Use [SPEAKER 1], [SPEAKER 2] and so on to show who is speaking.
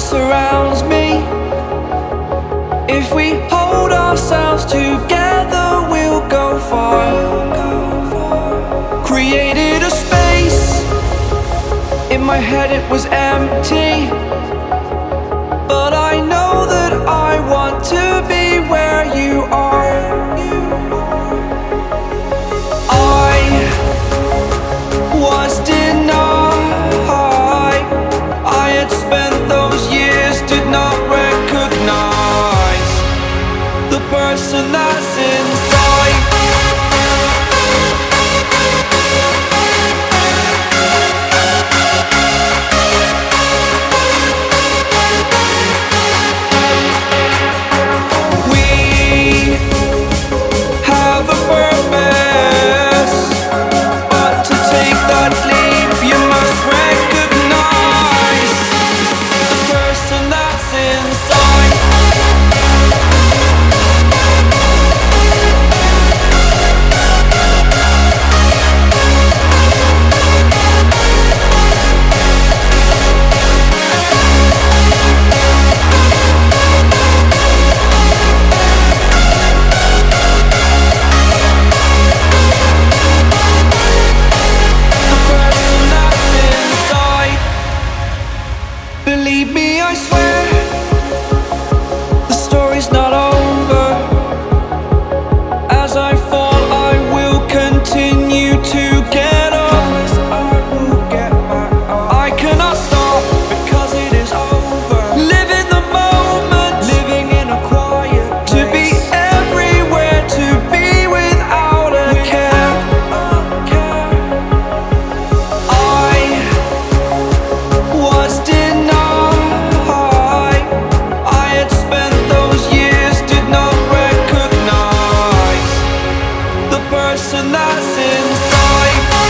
[SPEAKER 1] surrounds me. If we hold ourselves together, we'll go far. Created a space. In my head it was empty, but I know that I want to be where you are. I was denied. I had spent those years, did not recognize the person that's inside. We have a purpose, but to take that leap you must recognize the person that's inside. Believe me, I swear, the story's not over. As I fall, I will continue to get up. I cannot stop because it is over. Live in the moment, living in a quiet place. To be everywhere, to be without a care. I was denied. I had spent those years, did not recognize the person that's inside.